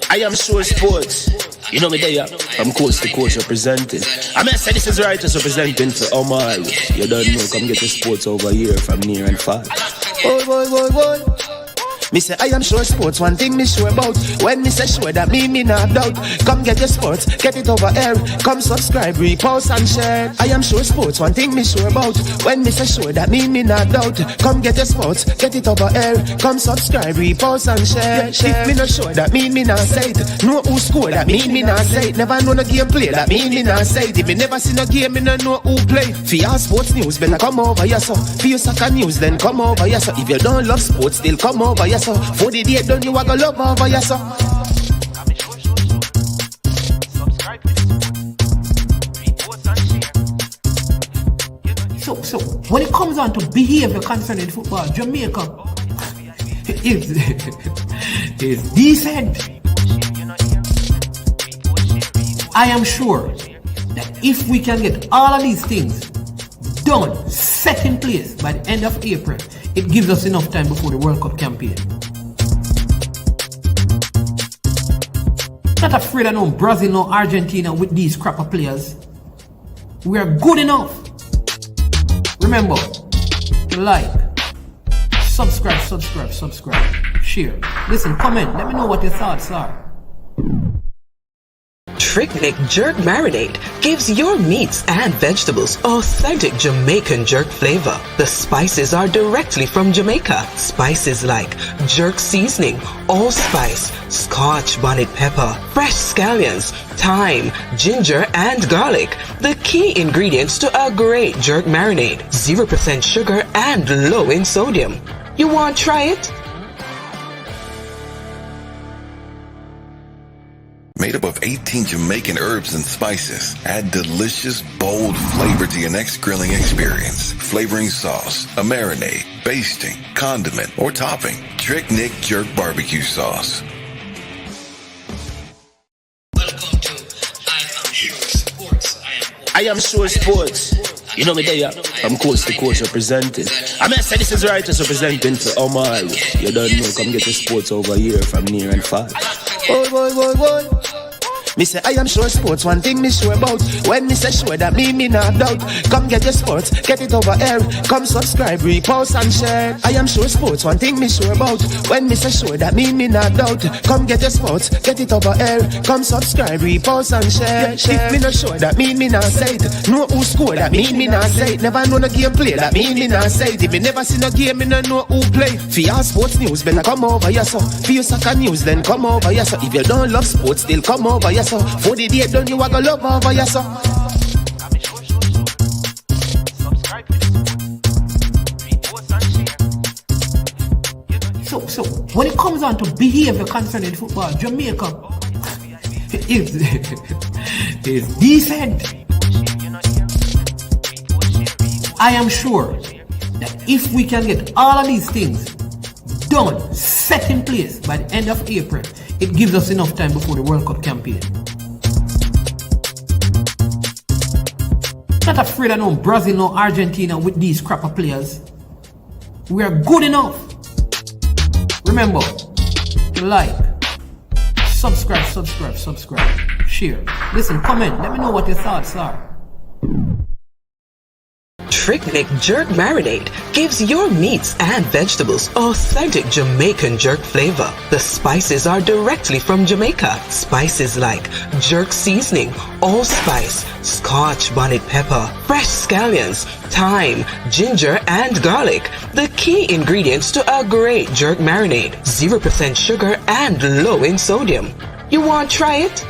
I am sure sports. You know me there, I'm coast to coast representing. I mean, I say this is righteous representing for Omar. You don't know, come get the sports over here from near and far. Boy. Me say I am sure sports, one thing me sure about. When me say sure, that me not doubt. Come get your sports, get it over here. Come subscribe, repost and share. I am sure sports, one thing me sure about. When me say sure, that me not doubt. Come get your sports, get it over here. Come subscribe, repost and share. If me not sure, that me not say it. Know who score, that me not say it. Never know no game play, that me not say it. If me never seen a game, me not know who play. For your sports news, better come over here so. For your soccer news, then come over here so. If you don't love sports, still come over here so. For the day done, you a go love over here so. So when it comes on to behavior concerning football, Jamaica is decent. I am sure that if we can get all of these things done, set in place by the end of April, it gives us enough time before the World Cup campaign. Not afraid of no Brazil, no Argentina with these crap of players. We are good enough. Remember, like, subscribe, share. Listen, comment, let me know what your thoughts are. Trick Jerk Marinade gives your meats and vegetables authentic Jamaican jerk flavor. The spices are directly from Jamaica. Spices like jerk seasoning, allspice, Scotch bonnet pepper, fresh scallions, thyme, ginger, and garlic. The key ingredients to a great jerk marinade. 0% sugar and low in sodium. You want to try it? Made up of 18 Jamaican herbs and spices, add delicious, bold flavor to your next grilling experience. Flavoring sauce, a marinade, basting, condiment, or topping. Trick Nick Jerk Barbecue Sauce. Welcome to I Am Sure Sports. I am sure sports. You know me there, I'm coast to coast representing. I mean, I say this is righteous representing for Omar. You don't know, come get the sports over here from near and far. Boy. Me say I am sure sports, one thing me sure about. When me say sure, that me not doubt. Come get your sports, get it over here. Come subscribe, repost and share. I am sure sports, one thing me sure about. When me say sure, that me not doubt. Come get your sports, get it over here. Come subscribe, repost and share. If me not sure, that me not say it. Know who score, that me not say it. Never know no game play, that me not say it. If me never seen a game, me not know who play. For your sports news, better come over here so. For your soccer news, then come over here so. If you don't love sports, still come over here so. For the day done, you a go love over here so. So when it comes on to behavior concerning football, Jamaica is decent. I am sure that if we can get all of these things done, set in place by the end of April, it gives us enough time before the World Cup campaign. Not afraid of no Brazil, no Argentina with these crap of players. We are good enough. Remember, like, subscribe, share. Listen, comment, let me know what your thoughts are. Trick Jerk Marinade gives your meats and vegetables authentic Jamaican jerk flavor. The spices are directly from Jamaica. Spices like jerk seasoning, allspice, Scotch bonnet pepper, fresh scallions, thyme, ginger, and garlic. The key ingredients to a great jerk marinade. 0% sugar and low in sodium. You want to try it?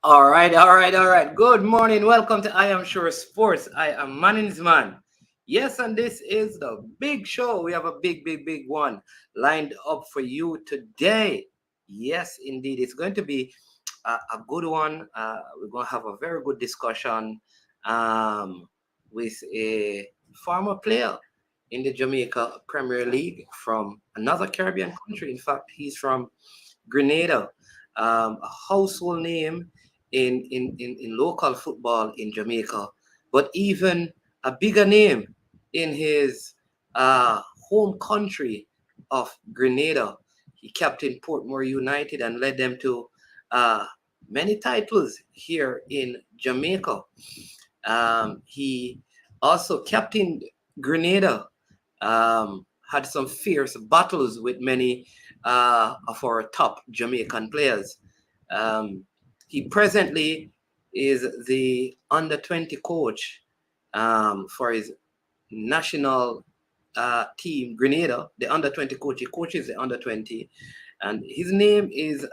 All right. Good morning. Welcome to I Am Sure Sports. I am Manning's man. Yes, and this is the big show. We have a big one lined up for you today. Yes, indeed. It's going to be a good one. We're going to have a very good discussion with a former player in the Jamaica Premier League from another Caribbean country. In fact, he's from Grenada, a household name in local football in Jamaica, but even a bigger name in his home country of Grenada. He captained Portmore United and led them to many titles here in Jamaica. He also captained Grenada, had some fierce battles with many of our top Jamaican players. He presently is the under-20 coach for his national team, Grenada, the under-20 coach. He coaches the under-20, and his name is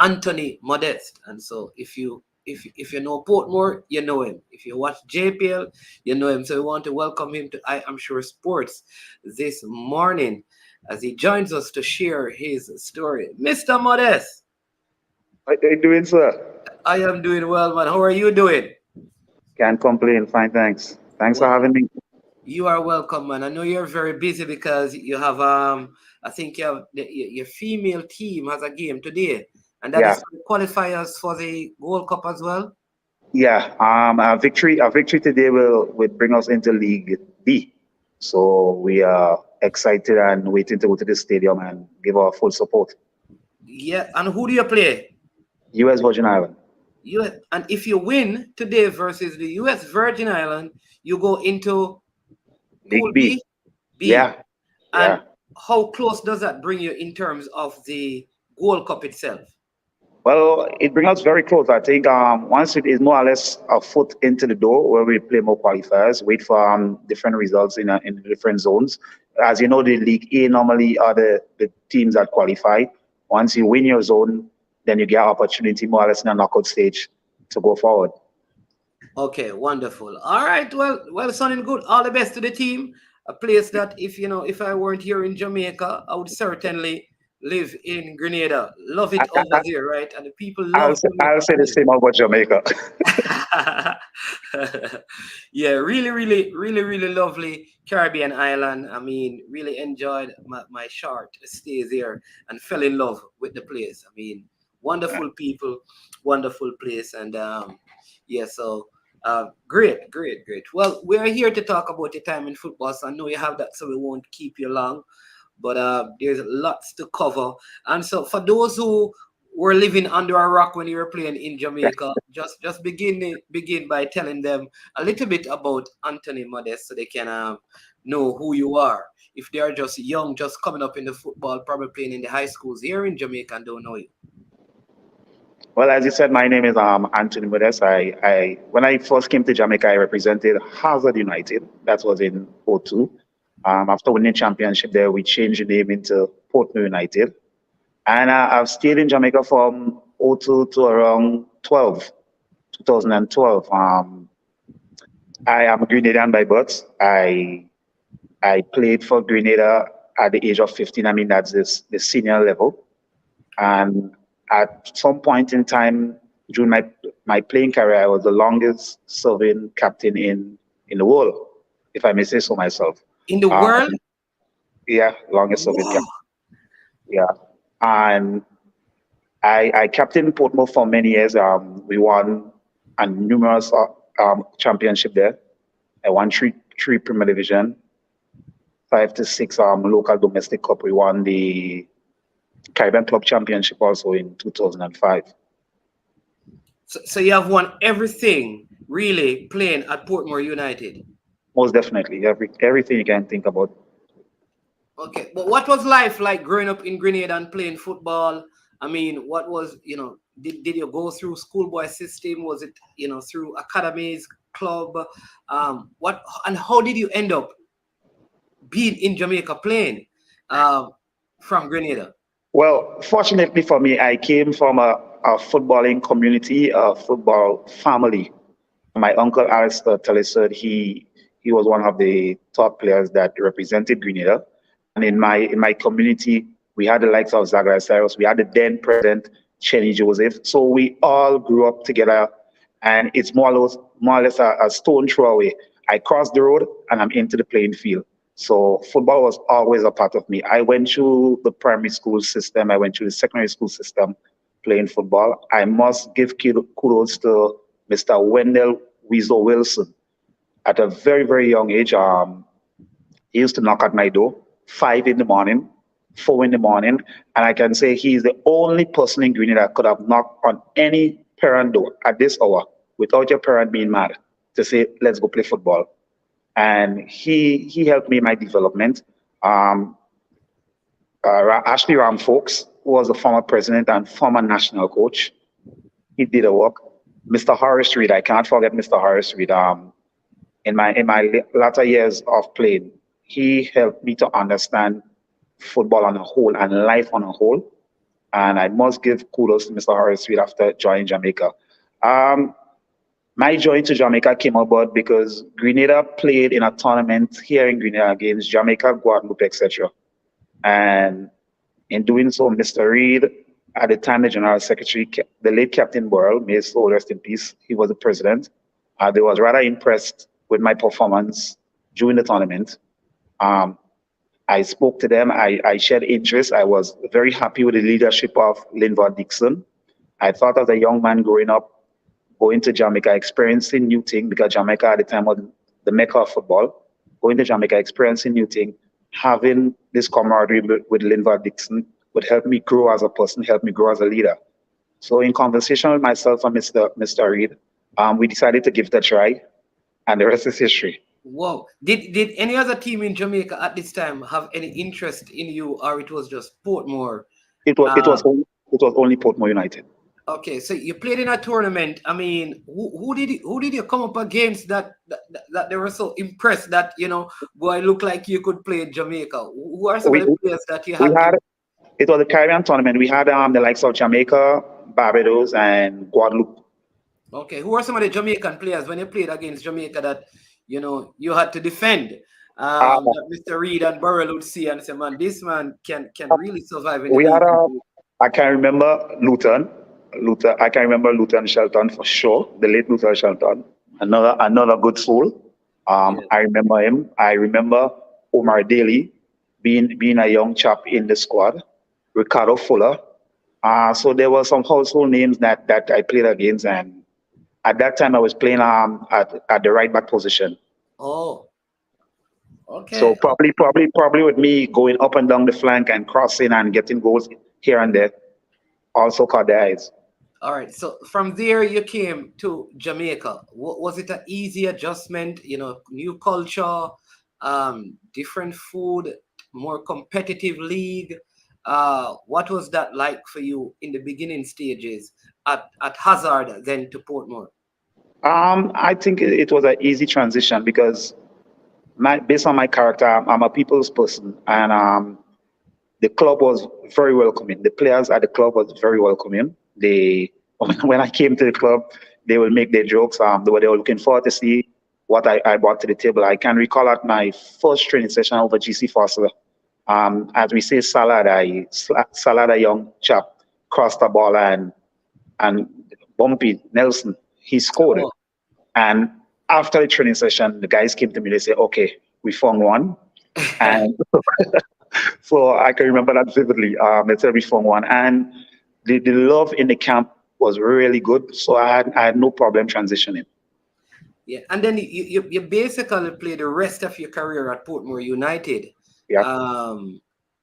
Anthony Modeste. And so if you know Portmore, you know him. If you watch JPL, you know him. So we want to welcome him to I Am Sure Sports this morning as he joins us to share his story. Mr. Modeste. How are you doing, sir? I am doing well, man. How are you doing? Can't complain. Fine, thanks. Thanks for having me. You are welcome, man. I know you're very busy because you have I think you have your female team has a game today, and that is the qualifiers for the Gold Cup as well. Yeah. A victory today will bring us into League B. So we are excited and waiting to go to the stadium and give our full support. Yeah. And who do you play? U.S. Virgin Island. And if you win today versus the U.S. Virgin Island, you go into League B. Yeah. And how close does that bring you in terms of the Gold Cup itself? Well, it brings us very close. I think once it is more or less a foot into the door where we play more qualifiers, wait for different results in different zones. As you know, the League A normally are the teams that qualify. Once you win your zone, then you get opportunity more or less in a knockout stage to go forward. Okay, wonderful. All right, well, sounding good. All the best to the team. A place that if I weren't here in Jamaica, I would certainly live in Grenada. Love it over there, right? And the people love it. I'll say the same about Jamaica. Yeah, really, really, really, really lovely Caribbean island. I mean, really enjoyed my short stay there and fell in love with the place. I mean, wonderful people, wonderful place. And so great. Well, we are here to talk about your time in football, so I know you have that, so we won't keep you long. But there's lots to cover. And so for those who were living under a rock when you were playing in Jamaica, just begin by telling them a little bit about Anthony Modeste so they can know who you are. If they are just young, just coming up in the football, probably playing in the high schools here in Jamaica and don't know you. Well, as you said, my name is Anthony Modeste. When I first came to Jamaica, I represented Hazard United. That was in 2002. After winning championship there, we changed the name into Portmore United. And I've stayed in Jamaica from 2002 to around 2012. I am a Grenadian by birth. I played for Grenada at the age of 15. I mean, that's the senior level. And at some point in time during my playing career, I was the longest serving captain in the world, if I may say so myself. In the world? Yeah, longest serving captain. Yeah. And I captained Portmore for many years. We won a numerous championship there. I won three Premier Division, 5 to 6 local domestic cup. We won the Caribbean Club Championship also in 2005. So you have won everything really playing at Portmore United? Most definitely, everything you can think about. Okay, but what was life like growing up in Grenada and playing football? I mean, what was, did you go through schoolboy system? Was it, through academies, club? And how did you end up being in Jamaica playing from Grenada? Well, fortunately for me, I came from a footballing community, a football family. My uncle Alistair Tellisard, he was one of the top players that represented Grenada. And in my community, we had the likes of Zachary Cyrus, we had the then president, Chenny Joseph. So we all grew up together, and it's more or less a stone throw away. I crossed the road and I'm into the playing field. So football was always a part of me. I went through the primary school system. I went through the secondary school system playing football. I must give kudos to Mr. Wendell Weasel Wilson. at a very, very young age, he used to knock at my door 5 in the morning, 4 in the morning, and I can say he's the only person in Grenada that could have knocked on any parent door at this hour without your parent being mad to say, "Let's go play football." And he helped me in my development. Um, Ashley Ram Folks, who was a former president and former national coach, he did a work. Mr. Horace Reed, I can't forget Mr. Horace Reed. In my latter years of playing, he helped me to understand football on a whole and life on a whole. And I must give kudos to Mr. Horace Reed after joining Jamaica. Um, my join to Jamaica came about because Grenada played in a tournament here in Grenada against Jamaica, Guadeloupe, etc. And in doing so, Mr. Reed, at the time the General Secretary, the late Captain Burrell, may his soul rest in peace, he was the president. They was rather impressed with my performance during the tournament. Um, I spoke to them, I shared interest. I was very happy with the leadership of Linval Dixon. I thought as a young man growing up, going to Jamaica, experiencing new things, because Jamaica at the time was the mecca of football, going to Jamaica, experiencing new things, having this camaraderie with Linval Dixon would help me grow as a person, help me grow as a leader. So in conversation with myself and Mr. Reed, we decided to give it a try, and the rest is history. Whoa. Did any other team in Jamaica at this time have any interest in you, or it was just Portmore? It was only Portmore United. Okay, so you played in a tournament. I mean, who did you come up against that they were so impressed that boy, look like you could play in Jamaica? Who are some We of the players that you we had had to? it was a Caribbean tournament. We had the likes of Jamaica, Barbados, and Guadeloupe. Okay, who are some of the Jamaican players when you played against Jamaica that you had to defend? Uh, That Mr. Reed and Burrell would see and say, man, this man can really survive in the we had league. I can remember Luton. I can remember Luton Shelton for sure. The late Luton Shelton, another good soul. Yeah. I remember him. I remember Omar Daly being a young chap in the squad. Ricardo Fuller. So there were some household names that I played against, and at that time I was playing at the right back position. Oh, So okay. probably with me going up and down the flank and crossing and getting goals here and there also caught their eyes. All right. So from there you came to Jamaica. Was it an easy adjustment? New culture, different food, more competitive league. What was that like for you in the beginning stages at Hazard, then to Portmore? I think it was an easy transition because based on my character, I'm a people's person, and the club was very welcoming. The players at the club was very welcoming. They when I came to the club, they will make their jokes. They were looking forward to see what I brought to the table. I can recall at my first training session over GC Foster, as we say salad, salad a young chap crossed the ball and Bumpy Nelson, he scored. Oh, And after the training session, the guys came to me. They said, "Okay, we found one." And so I can remember that vividly. They said we found one, and the love in the camp was really good. So I had no problem transitioning. yeah. And then you basically played the rest of your career at Portmore United. Yeah. Um,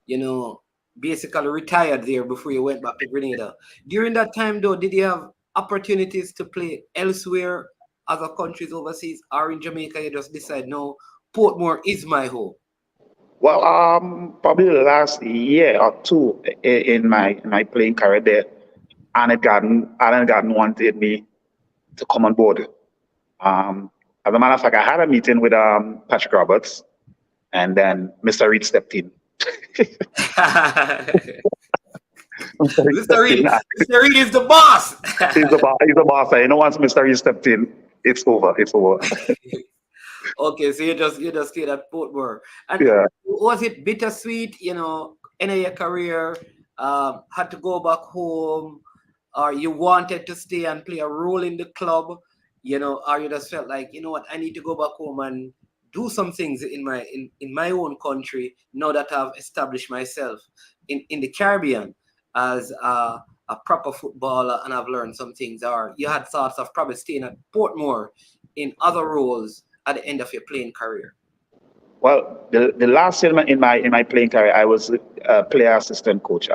you know, basically retired there before you went back to Grenada. During that time, though, did you have opportunities to play elsewhere, other countries overseas, or in Jamaica? You just decide, no, Portmore is my home. Well, probably the last year or two in my playing career there, Alan Garden wanted me to come on board. As a matter of fact, I had a meeting with Patrick Roberts, and then Mr. Reed stepped in. Mr. Reed Mr. stepped in. Reed, Mr. Reed is the boss. He's the boss. Once Mr. Reed stepped in, it's over. It's over. Okay, so you just stayed at Portmore. And Yeah. was it bittersweet, end of your career, had to go back home, or you wanted to stay and play a role in the club, or you just felt like, what, I need to go back home and do some things in my own country now that I've established myself in the Caribbean as a proper footballer and I've learned some things, or you had thoughts of probably staying at Portmore in other roles at the end of your playing career? Well, the last year in my playing career, I was a player assistant coach.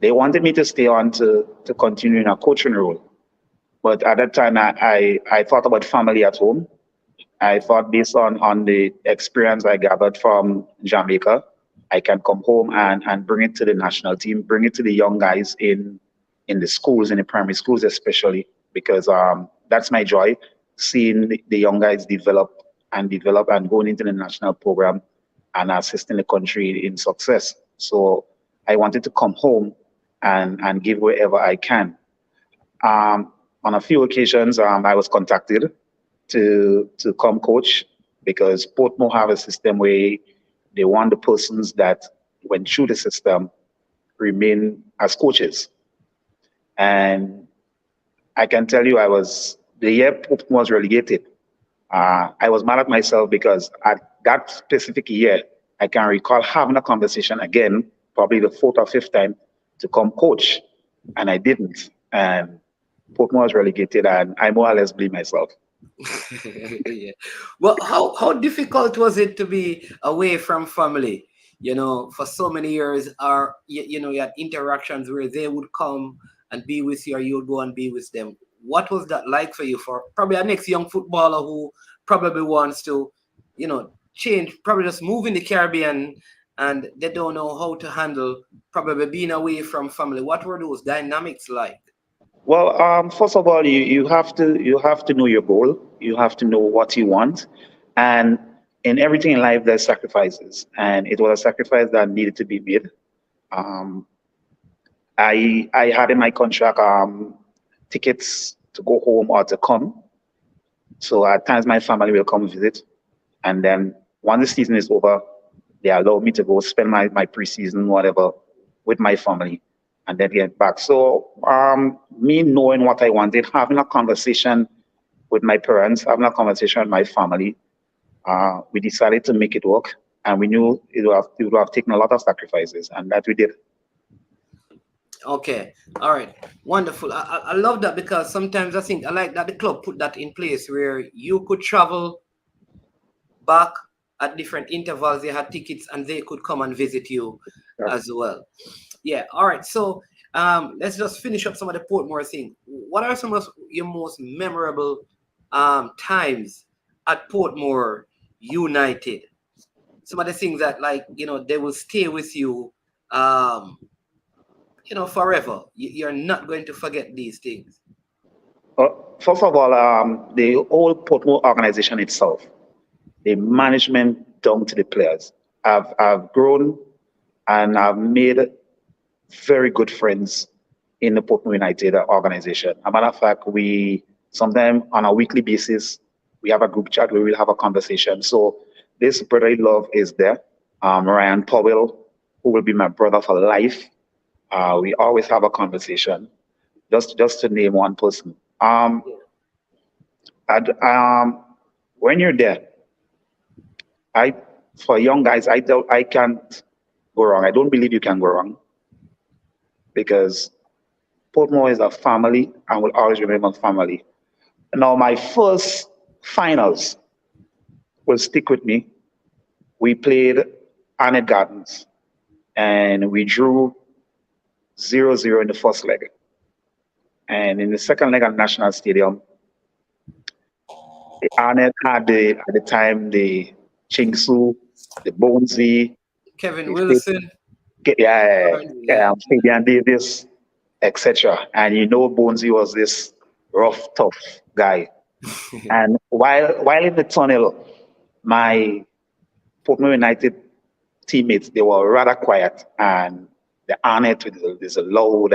They wanted me to stay on to continue in a coaching role, but at that time, I thought about family at home. I thought based on the experience I gathered from Jamaica, I can come home and bring it to the national team, bring it to the young guys in the schools, in the primary schools especially, because that's my joy, seeing the young guys develop and going into the national program and assisting the country in success. So I wanted to come home and give wherever I can. On a few occasions, I was contacted to come coach because Portmore have a system where they want the persons that went through the system remain as coaches. And I can tell you, the year Portmore was relegated. I was mad at myself because at that specific year, I can recall having a conversation again, probably the fourth or fifth time, to come coach, and I didn't. And Portmore was relegated, and I more or less blame myself. Yeah. Well, how difficult was it to be away from family? You know, for so many years, or you had interactions where they would come and be with you, or you would go and be with them. What was that like for you? For probably a next young footballer who probably wants to, change, probably just move in the Caribbean, and they don't know how to handle probably being away from family. What were those dynamics like? Well, first of all, you have to know your goal. You have to know what you want, and in everything in life, there's sacrifices, and it was a sacrifice that needed to be made. Um, I had in my contract tickets to go home or to come. So at times my family will come visit, and then once the season is over, they allow me to go spend my preseason whatever with my family and then get back. So me knowing what I wanted, having a conversation with my parents, having a conversation with my family, we decided to make it work, and we knew it would have taken a lot of sacrifices, and that we did. Okay, all right, wonderful. I love that because sometimes I think I like that the club put that in place where you could travel back at different intervals. They had tickets and they could come and visit you as well. Yeah, all right. So let's just finish up some of the Portmore thing. What are some of your most memorable times at Portmore United? Some of the things that they will stay with you. Forever. You're not going to forget these things. First of all, the whole Portmore organization itself, the management down to the players, I've grown and I've made very good friends in the Portmore United organization. As a matter of fact, we sometimes on a weekly basis, we have a group chat where we'll have a conversation. So this brotherly love is there. Ryan Powell, who will be my brother for life. We always have a conversation, just to name one person. When you're there, for young guys, I can't go wrong. I don't believe you can go wrong because Portmore is a family and will always remain a family. Now, my first finals will stick with me. We played Arnett Gardens and we drew 0-0 in the first leg. And in the second leg at National Stadium, the Arnett had at the time the Chingsu, the Bonesy, Kevin Wilson, Fabian Davis, etc. And Bonesy was this rough, tough guy. And while in the tunnel, my Portmore United teammates, they were rather quiet, and the Arnett is loud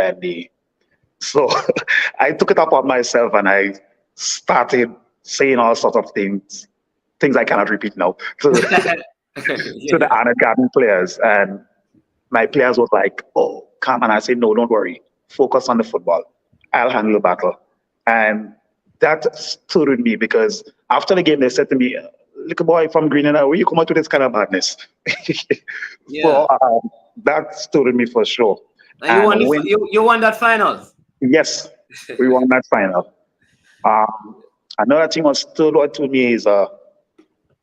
so I took it upon myself and I started saying all sorts of things I cannot repeat now to the Arnett Garden players. And my players was like, "Oh, come." And I said, "No, don't worry. Focus on the football. I'll handle the battle." And that stood with me because after the game, they said to me, "Little boy from Grenada, where you come out with this kind of madness?" So that stood with me for sure. And you won that final. Yes, we won that final. Another thing was stood out to me is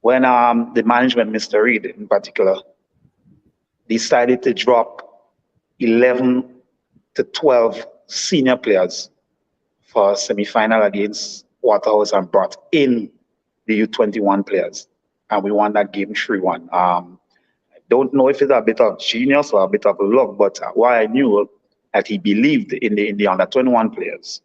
when the management, Mr. Reed in particular, decided to drop 11 to 12 senior players for a semi-final against Waterhouse and brought in the U-21 players. And we won that game 3-1. I don't know if it's a bit of genius or a bit of luck, but what I knew that he believed in the under 21 players.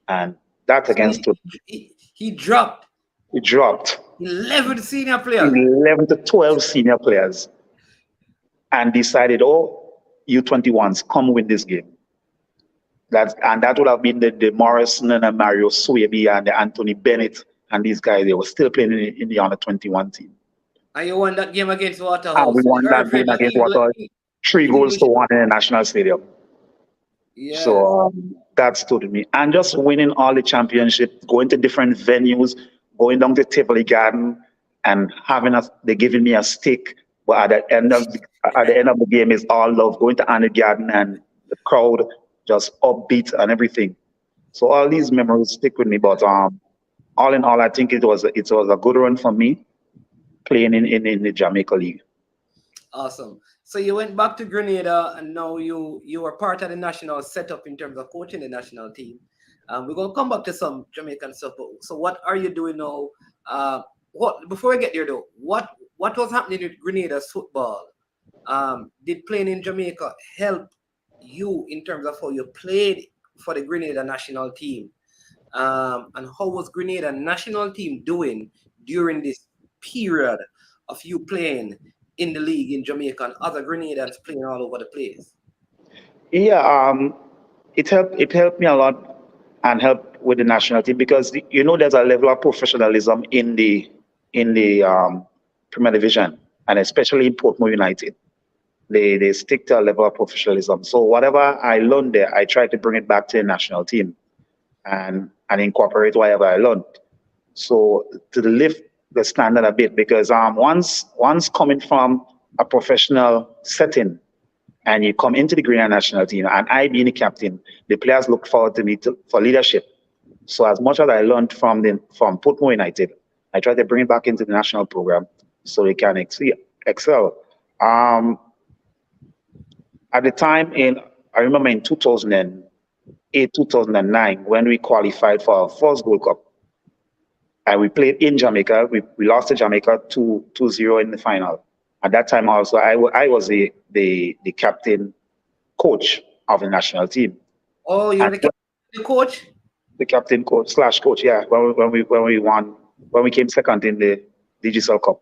And that against he dropped. He dropped 11 senior players. 11 to 12 senior players and decided, oh, U21s, come win this game. That would have been the Morrison and the Mario Swaby and the Anthony Bennett and these guys. They were still playing in the under 21 team. And you won that game against Waterhouse. And we won that game against Waterhouse. 3-1 in the National Stadium. Yeah. So that stood to me. And just winning all the championships, going to different venues, going down to Tivoli Garden and they're giving me a stick. But at the end of the game is all love. Going to Annie Garden and the crowd just upbeat and everything. So all these memories stick with me. But all in all, I think it was a good run for me playing in the Jamaica League. Awesome. So you went back to Grenada, and now you were part of the national setup in terms of coaching the national team. We're gonna come back to some Jamaican stuff. So what are you doing now? Before we get there though, what was happening with Grenada's football? Did playing in Jamaica help you in terms of how you played for the Grenada national team? And how was Grenada national team doing during this period of you playing in the league in Jamaica and other Grenadans playing all over the place? Yeah, it helped me a lot and helped with the national team because there's a level of professionalism in the Premier Division and especially in Portmore United. They stick to a level of professionalism. So whatever I learned there, I try to bring it back to the national team and incorporate whatever I learned. So to lift the standard a bit, because once coming from a professional setting and you come into the Grenada national team and I being the captain, the players look forward to me for leadership. So as much as I learned from Portmore United, I try to bring it back into the national program so they can excel. At the time I remember in 2008, 2009, when we qualified for our first Gold Cup, and we played in Jamaica. We lost to Jamaica 2-0 in the final. At that time also, I was the captain coach of the national team. Oh, you're the coach? The captain coach / coach, yeah. When we came second in the Digicel Cup.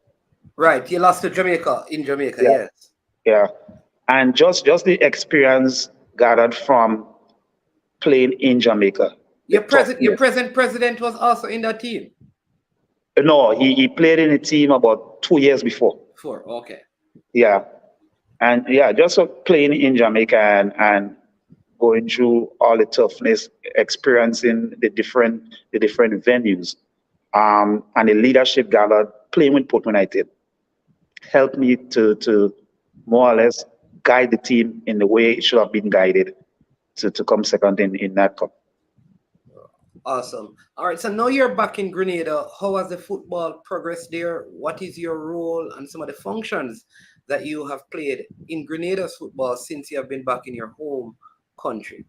Right, you lost to Jamaica in Jamaica, yeah. Yes. Yeah, and just the experience gathered from playing in Jamaica. Your present president was also in that team? No, he played in the team about 2 years before. Okay. Yeah, and yeah, just playing in Jamaica and going through all the toughness, experiencing the different venues, and the leadership gathered playing with Portmore United helped me to more or less guide the team in the way it should have been guided to come second in that cup. Awesome. All right, so now you're back in Grenada. How has the football progressed there? What is your role and some of the functions that you have played in Grenada's football since you have been back in your home country?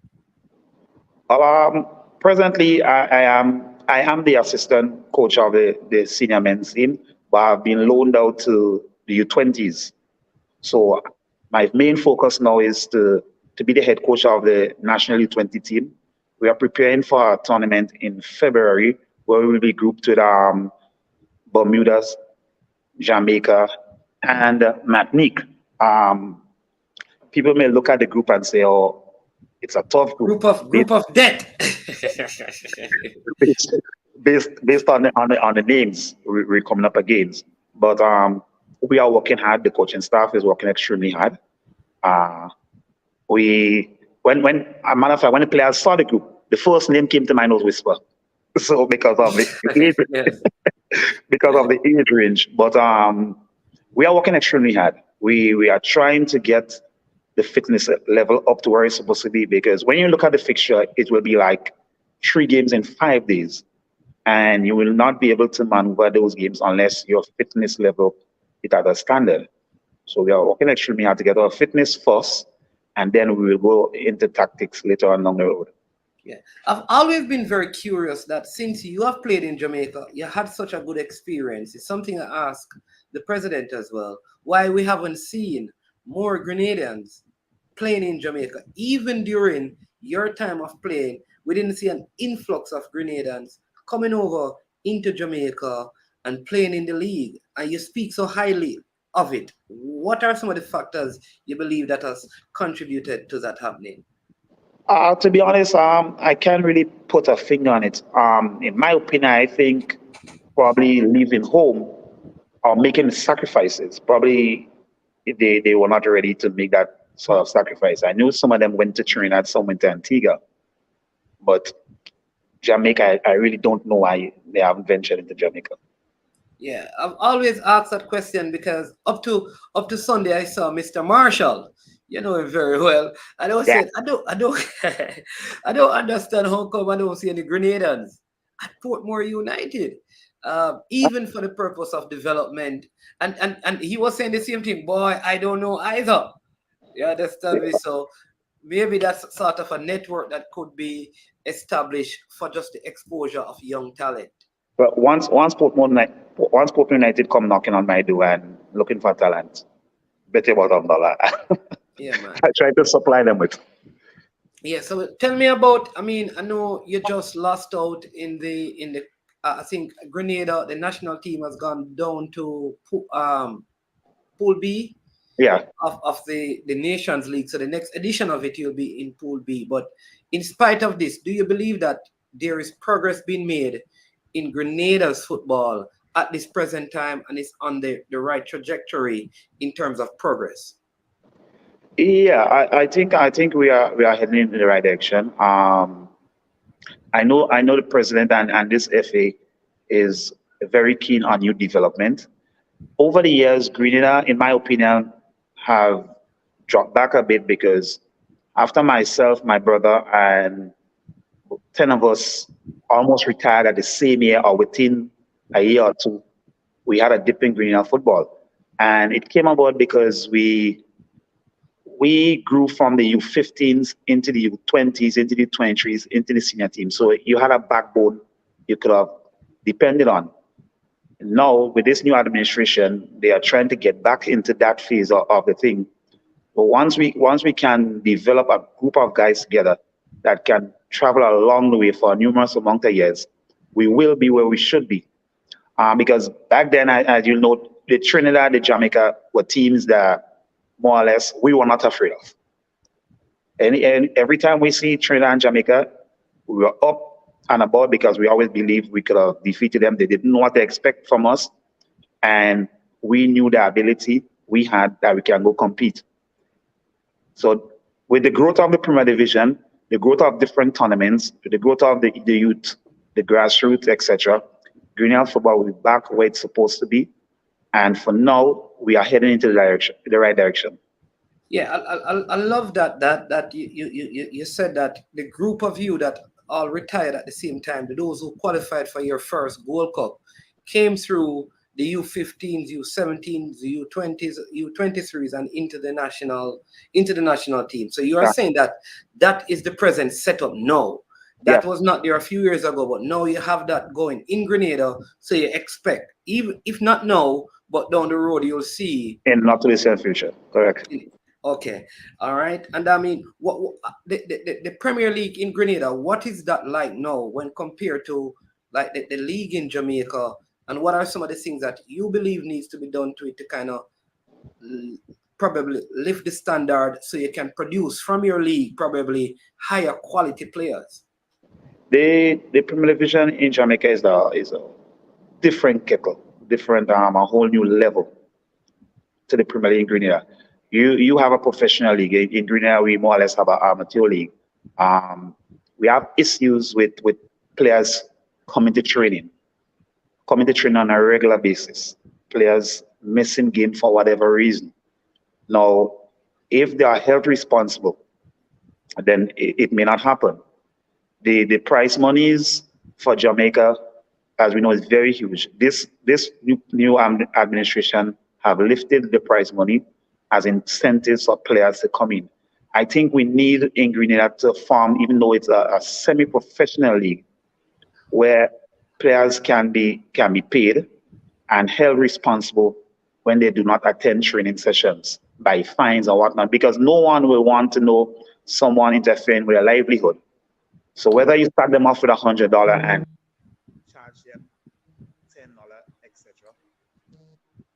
Presently, I am the assistant coach of the senior men's team, but I've been loaned out to the U20s. So my main focus now is to be the head coach of the national U20 team. We are preparing for a tournament in February where we will be grouped with Bermudas, Jamaica, and Martinique. People may look at the group and say, "Oh, it's a tough group." Group of death. based on the names we're coming up against, but we are working hard. The coaching staff is working extremely hard. When a matter of fact, when the players saw the group, the first name came to mind was Whisper. So because of the age, because of the age range, but we are working extremely hard. We are trying to get the fitness level up to where it's supposed to be, because when you look at the fixture, it will be like 3 games in 5 days. and you will not be able to maneuver those games unless your fitness level is at a standard. So we are working extremely hard to get our fitness first, and then we will go into tactics later on down the road. Yeah, I've always been very curious that since you have played in Jamaica, you had such a good experience. It's something I ask the president as well. Why we haven't seen more Grenadians playing in Jamaica, even during your time of playing, we didn't see an influx of Grenadians coming over into Jamaica and playing in the league. And you speak so highly of it. What are some of the factors you believe that has contributed to that happening? To be honest, I can't really put a finger on it. In my opinion, I think probably leaving home or making sacrifices. Probably they were not ready to make that sort of sacrifice. I knew some of them went to Trinidad, some went to Antigua, but Jamaica, I really don't know why they haven't ventured into Jamaica. Yeah, I've always asked that question because up to Sunday I saw Mr. Marshall. You know him very well. And I Yeah. said, I don't I don't understand how come I don't see any Grenadians at Portmore United. Even for the purpose of development. And he was saying the same thing, boy, I don't know either. You understand me? So maybe that's sort of a network that could be established for just the exposure of young talent. But once Portmore United come knocking on my door and looking for talent, bet you $1. Yeah, man. I try to supply them with. Yeah, so tell me about. I mean, I know you just lost out in the. I think Grenada, the national team, has gone down to Pool B Yeah. of the Nations League. So the next edition of it will be in Pool B. But in spite of this, do you believe that there is progress being made in Grenada's football at this present time, and it's on the right trajectory in terms of progress? Yeah, I think we are heading in the right direction. I know the president and this FA is very keen on youth development. Over the years, Grenada, in my opinion, have dropped back a bit because after myself, my brother, and 10 of us almost retired at the same year or within a year or two, we had a dip in Grenada football. And it came about because we grew from the U15s into the U20s, into the U23s, into the senior team. So you had a backbone you could have depended on. Now, with this new administration, they are trying to get back into that phase of the thing. But once we can develop a group of guys together that can travel along the way for numerous amount of years, we will be where we should be. Because back then, as you know, the Trinidad, the Jamaica were teams that more or less we were not afraid of. And every time we see Trinidad and Jamaica, we were up and about because we always believed we could have defeated them. They didn't know what to expect from us. And we knew the ability we had that we can go compete. So with the growth of the Premier Division, the growth of different tournaments, the growth of the youth, the grassroots, etc., Grenada football will be back where it's supposed to be. And for now, we are heading into the right direction. Yeah, I love that you said that the group of you that all retired at the same time, those who qualified for your first Gold Cup, came through the U15s, U17s, U20s, U23s, and into the national team. So you are saying that is the present setup now. That was not there a few years ago, but now you have that going in Grenada. So you expect, even if not now, but down the road, you'll see. In not too distant future, correct. Okay, all right. And I mean, what the Premier League in Grenada, what is that like now when compared to like the league in Jamaica? And what are some of the things that you believe needs to be done to it to kind of probably lift the standard so you can produce from your league probably higher quality players? The Premier Division in Jamaica is a different kettle, different a whole new level to the Premier League in Grenada. You have a professional league in Grenada. We more or less have an amateur league. We have issues with players coming to training on a regular basis. Players missing game for whatever reason. Now, if they are held responsible, then it may not happen. The prize monies for Jamaica as we know, is very huge. This new administration have lifted the prize money as incentives for players to come in. I think we need in Grenada to form, even though it's a semi-professional league, where players can be paid and held responsible when they do not attend training sessions by fines or whatnot, because no one will want to know someone interfering with a livelihood. So whether you start them off with $100 and charge them $10, etc.,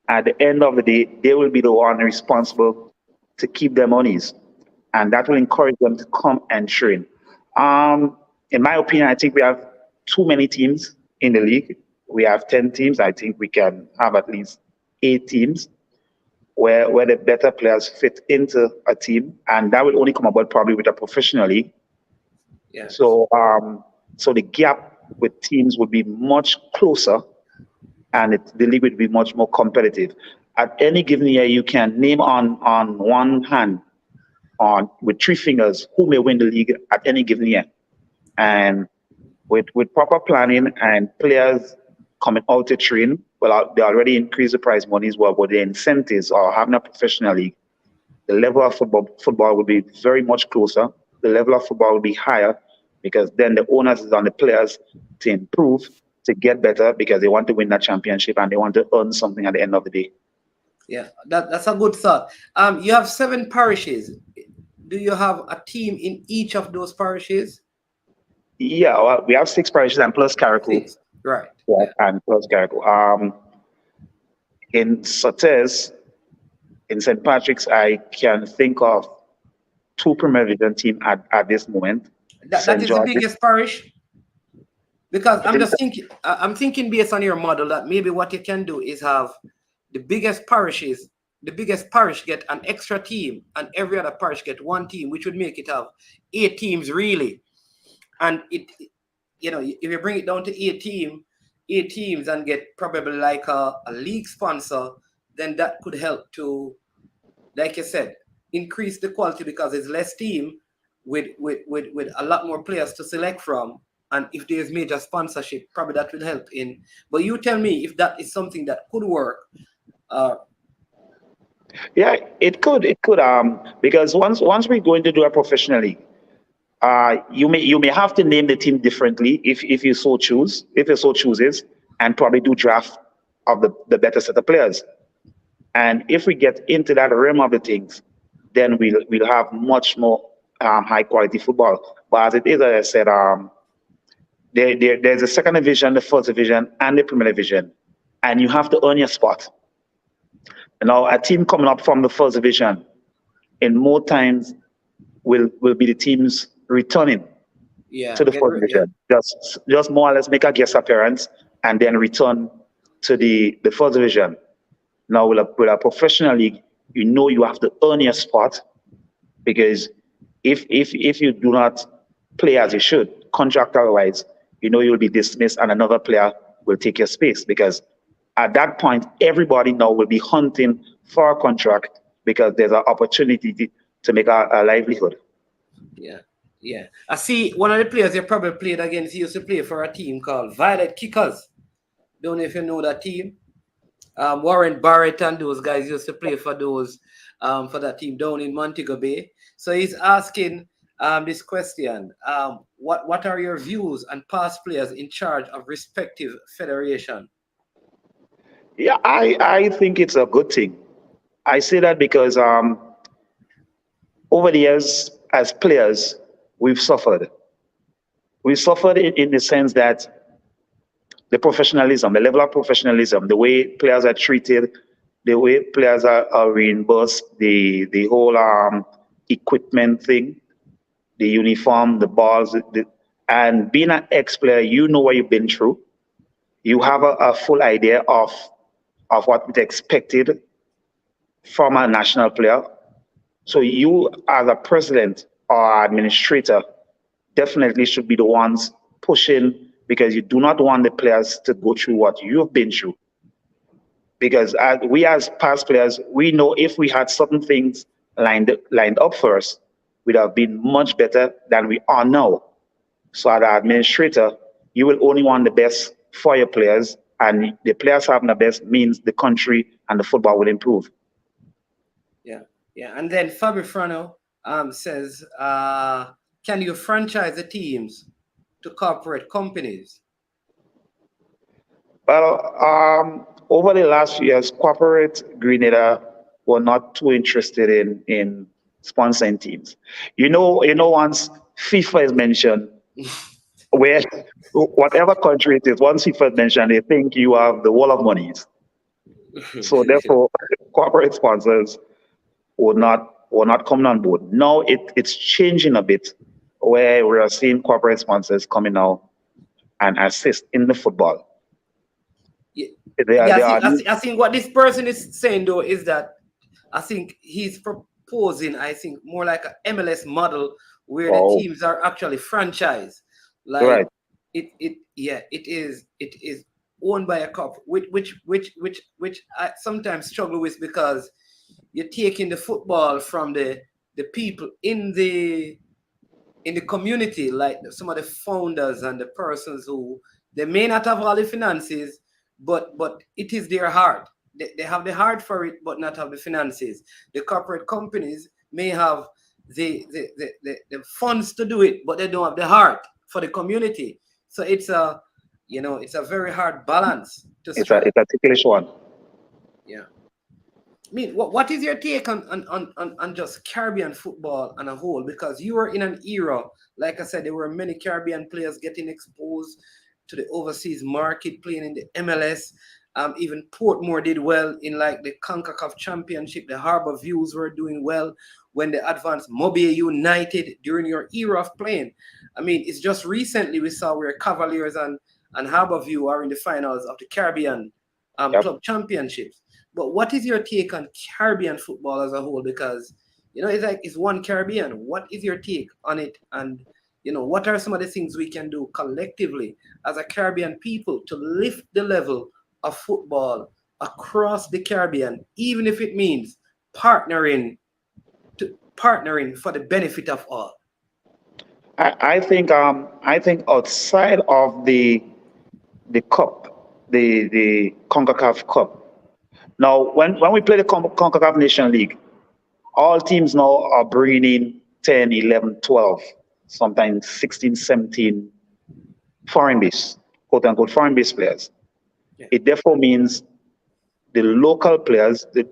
at the end of the day, they will be the one responsible to keep their monies, and that will encourage them to come and train. In my opinion, I think we have too many teams in the league. We have 10 teams. I think we can have at least 8 teams where the better players fit into a team, and that will only come about probably with a professional league. Yeah. So the gap with teams would be much closer, and the league would be much more competitive. At any given year, you can name on one hand, with 3 fingers, who may win the league at any given year. And with proper planning and players coming out to train, well, they already increased the prize monies, well, with the incentives or having a professional league, the level of football will be very much closer. The level of football will be higher, because then the onus is on the players to improve, to get better, because they want to win that championship and they want to earn something at the end of the day. Yeah, that's a good thought. You have 7 parishes. Do you have a team in each of those parishes? Yeah, well, we have 6 parishes and plus Carriacou. 6, right. Yeah, and plus Carriacou. In Sotes, in St. Patrick's, I can think of 2 Premier Division teams at this moment. That is the biggest parish? Because I'm thinking based on your model that maybe what you can do is have the biggest parish get an extra team, and every other parish get 1 team, which would make it have 8 teams really. And if you bring it down to 8 teams and get probably like a league sponsor, then that could help to, like you said, increase the quality, because it's less team with a lot more players to select from. And if there's major sponsorship, probably that will help in. But you tell me if that is something that could work. Yeah, it could. Because once we're going to do it professionally, you may have to name the team differently if you so chooses, and probably do draft of the better set of players. And if we get into that realm of the things, then we'll have much more high quality football. But as it is, as I said, there's a 2nd division, the 1st division, and the Premier Division, and you have to earn your spot. Now, a team coming up from the 1st division, in more times, will be the teams returning to the 1st division. Yeah. Just more or less make a guest appearance and then return to the 1st division. Now, with a professional league, you have to earn your spot, because if you do not play as you should, contractual-wise, you'll be dismissed and another player will take your space, because at that point, everybody now will be hunting for a contract, because there's an opportunity to make a livelihood. Yeah. I see one of the players you probably played against, he used to play for a team called Violet Kickers. Don't know if you know that team. Warren Barrett and those guys used to play for for that team down in Montego Bay. So he's asking this question: what are your views on past players in charge of respective federation? Yeah, I think it's a good thing. I say that because over the years, as players, we've suffered. We suffered in the sense that the professionalism, the level of professionalism, the way players are treated, the way players are reimbursed, the whole equipment thing, the uniform, the balls, and being an ex-player, you know what you've been through. You have a full idea of what is expected from a national player. So you, as a president or administrator, definitely should be the ones pushing, because you do not want the players to go through what you've been through. Because we as past players, we know if we had certain things lined up for us, we'd have been much better than we are now. So as an administrator, you will only want the best for your players, and the players having the best means the country and the football will improve. Yeah, yeah. And then Fabio Frano says, can you franchise the teams to corporate companies? Well, over the last few years, corporate Grenada were not too interested in sponsoring teams. Once FIFA is mentioned, where whatever country it is, once FIFA is mentioned, they think you have the wall of monies. So therefore, corporate sponsors were not coming on board. Now it's changing a bit, where we are seeing corporate sponsors coming now and assist in the football. I think what this person is saying though is that I think he's proposing, I think, more like an MLS model where the teams are actually franchised. Like right. it is owned by a cup, which I sometimes struggle with, because you're taking the football from the people in the community, like some of the founders and the persons who they may not have all the finances, but it is their heart. They have the heart for it, but not have the finances. The corporate companies may have the funds to do it, but they don't have the heart for the community. So it's a very hard balance to strike. It's a ticklish one. Yeah. I mean, what is your take on just Caribbean football on a whole? Because you were in an era, like I said, there were many Caribbean players getting exposed to the overseas market, playing in the MLS. Even Portmore did well in like the CONCACAF Championship. The Harbour Views were doing well when they advanced Mobile United during your era of playing. I mean, it's just recently we saw where Cavaliers and Harbour View are in the finals of the Caribbean Club Championships. But what is your take on Caribbean football as a whole? Because, it's one Caribbean. What is your take on it? And, what are some of the things we can do collectively as a Caribbean people to lift the level of football across the Caribbean, even if it means partnering for the benefit of all? I think outside of the cup, the CONCACAF Cup. Now, when we play the CONCACAF Nation League, all teams now are bringing in 10, 11, 12, sometimes 16, 17 foreign-based, quote-unquote, foreign-based players. Yeah. It therefore means the local players that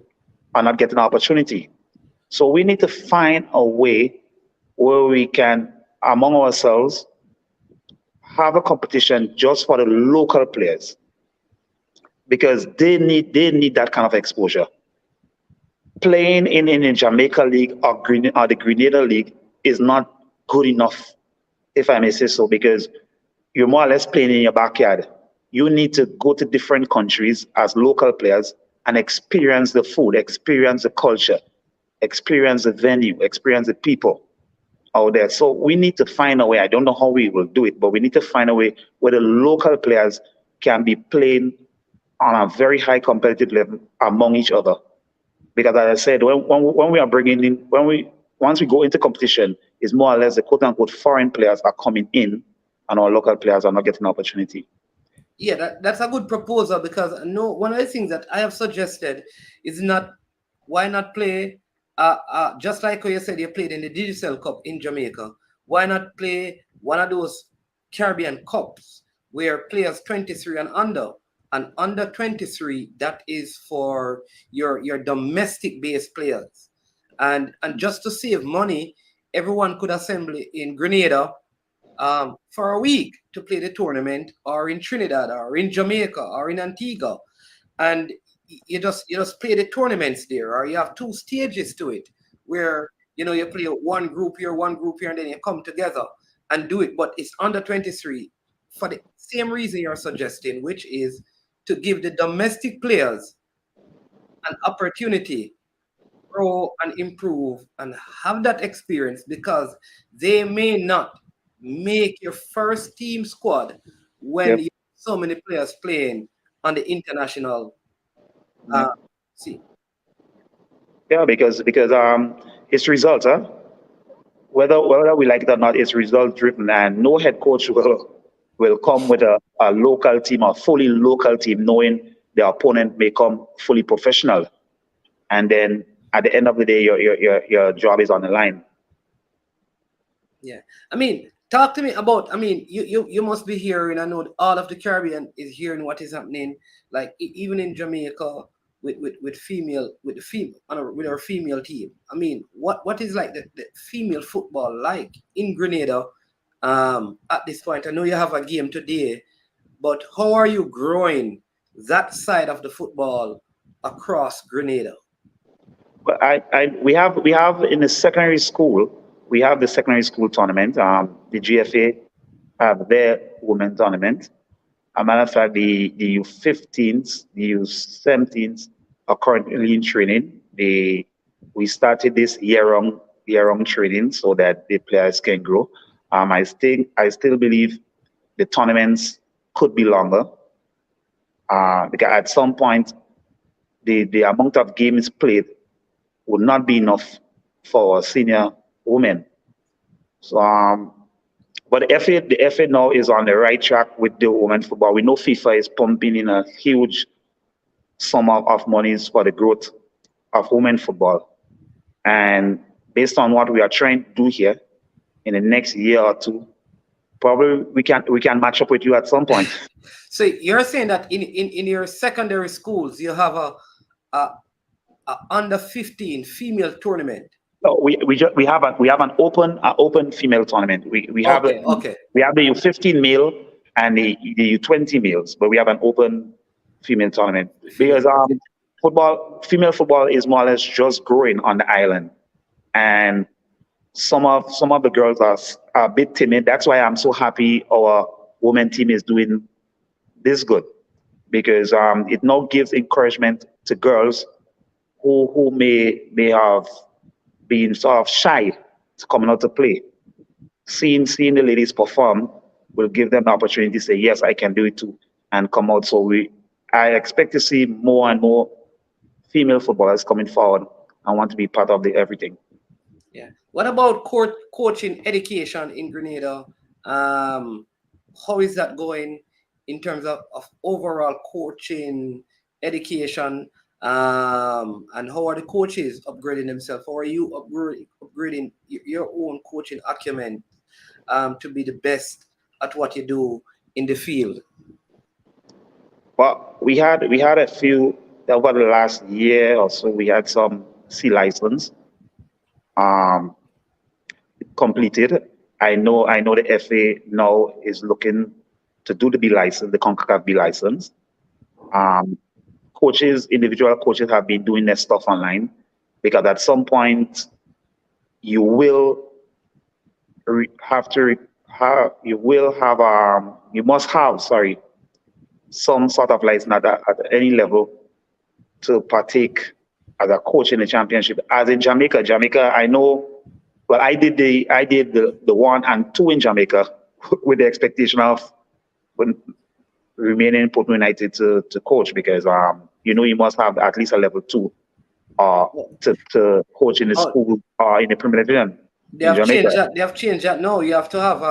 are not getting an opportunity. So we need to find a way where we can, among ourselves, have a competition just for the local players, because they need that kind of exposure. Playing in a Jamaica League or the Grenada League is not good enough, if I may say so, because you're more or less playing in your backyard. You need to go to different countries as local players and experience the food, experience the culture, experience the venue, experience the people out there. So we need to find a way. I don't know how we will do it, but we need to find a way where the local players can be playing on a very high competitive level among each other. Because as I said, when we are bringing in, once we go into competition, it's more or less the quote unquote foreign players are coming in and our local players are not getting an opportunity. Yeah, that's a good proposal, because one of the things that I have suggested is why not play just like how you said you played in the Digital Cup in Jamaica. Why not play one of those Caribbean Cups where players 23 and under 23, that is for your domestic based players, and just to save money, everyone could assemble in Grenada for a week to play the tournament, or in Trinidad, or in Jamaica, or in Antigua, and you just play the tournaments there, or you have two stages to it where you play one group here, and then you come together and do it. But it's under 23 for the same reason you're suggesting, which is to give the domestic players an opportunity to grow and improve and have that experience, because they may not make your first team squad when you have so many players playing on the international scene. Yeah, because it's results, whether we like it or not, it's result driven, and no head coach will will come with a local team, a fully local team, knowing the opponent may come fully professional. And then at the end of the day, your job is on the line. Yeah. I mean, talk to me about, I mean, you must be hearing, I know all of the Caribbean is hearing what is happening, like even in Jamaica with female, with our female team. I mean, what is like the female football like in Grenada at this point? I know you have a game today, but how are you growing that side of the football across Grenada? But we have in the secondary school, we have the secondary school tournament. The GFA have their women tournament. As a matter of fact, the U15s, the U17s are currently in training. We started this year-round training so that the players can grow. I still believe the tournaments could be longer because at some point the amount of games played would not be enough for senior women. So, but the FA now is on the right track with the women football. We know FIFA is pumping in a huge sum of monies for the growth of women football. And based on what we are trying to do here, in the next year or two, probably we can match up with you at some point. So you're saying that in your secondary schools you have a under 15 female tournament? No, we have an open female tournament. We have the U15 male and the U20 males, but we have an open female tournament because female football is more or less just growing on the island, and some of the girls are a bit timid. That's why I'm so happy our women team is doing this good, because it now gives encouragement to girls who may have been sort of shy to coming out to play. Seeing the ladies perform will give them the opportunity to say, yes, I can do it too, and come out. So I expect to see more and more female footballers coming forward and want to be part of the everything. Yeah. What about coaching education in Grenada? How is that going in terms of overall coaching education? And how are the coaches upgrading themselves? How are you upgrading your own coaching acumen to be the best at what you do in the field? Well, we had a few over the last year or so. We had some C license completed. I know the FA now is looking to do the B license, the CONCACAF B license. Individual coaches have been doing their stuff online, because at some point you must have some sort of license at any level to partake as a coach in the championship. As in Jamaica, I know. Well, I did the 1 and 2 in Jamaica with the expectation of remaining in Portmore United to coach, because you must have at least a level 2 to coach in the school or in the Premier Division. They have changed that. No, you have to have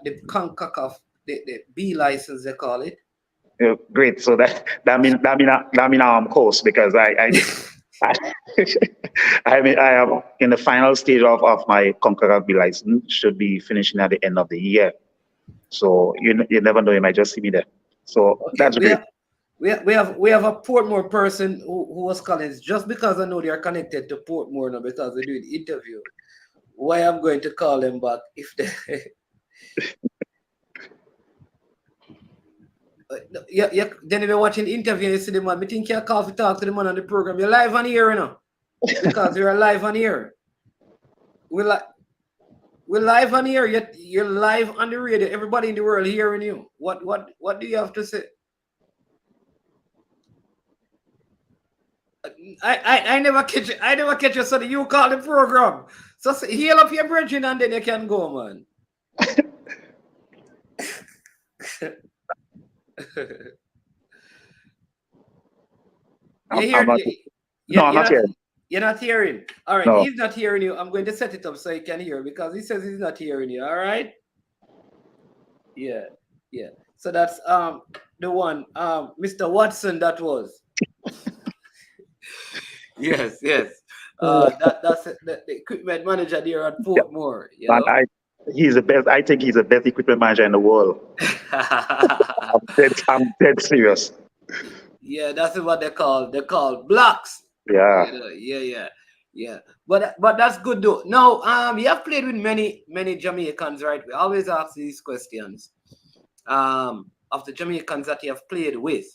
the CONCACAF, the B license they call it. Yeah, great. So that means I'm coach, because I am in the final stage of my CONCACAF B license. Should be finishing at the end of the year. So you never know, you might just see me there. So okay, that's great. We have a Portmore person who was calling. Just because I know they are connected to Portmore now, because they're doing interview. Why I'm going to call them back if they then if you're watching the interview, you see the man, I think you call to talk to the man on the program. You're live on here, you know, because you're live on here. We're live on here. You're live on the radio. Everybody in the world hearing you. What do you have to say? I never catch you. So you call the program. So heal up your brethren and then you can go, man. You're not hearing. All right, no. He's not hearing you. I'm going to set it up so he can hear, because he says he's not hearing you. All right. Yeah. Yeah. So that's the one Mr. Watson that was. Yes, yes. That's the equipment manager there at Yeah, Portmore, you man, know. he's the best. I think he's the best equipment manager in the world. I'm dead serious. Yeah, that's what they call blocks. Yeah. You know, yeah. But that's good though. Now, you have played with many Jamaicans, right? We always ask these questions. Of the Jamaicans that you have played with.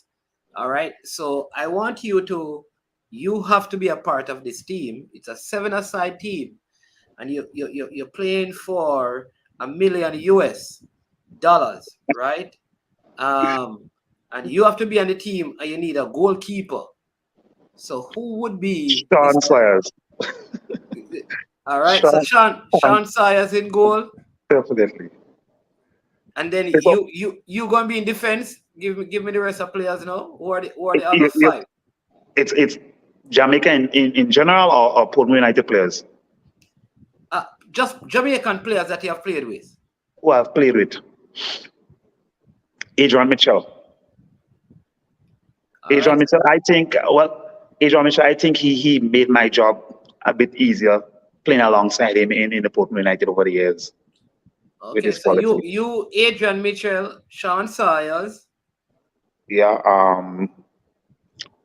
All right. So I want you have to be a part of this team. It's a 7-a-side team, and you're playing for $1 million US, right? And you have to be on the team, and you need a goalkeeper. So who would be Sean Mr. Sayers. All right. So Sean, Sean Sayers in goal, definitely. and then Because you gonna be in defense. Give me the rest of players now. Who are the other you, you, five? it's Jamaica in general or Portmore United players Just Jamaican players that you have played with. who I've played with. Adrian Mitchell. All right. Adrian Mitchell, I think he made my job a bit easier playing alongside him in the Portmore United over the years with Okay. his So quality. you Adrian Mitchell, Sean Sayers, Yeah,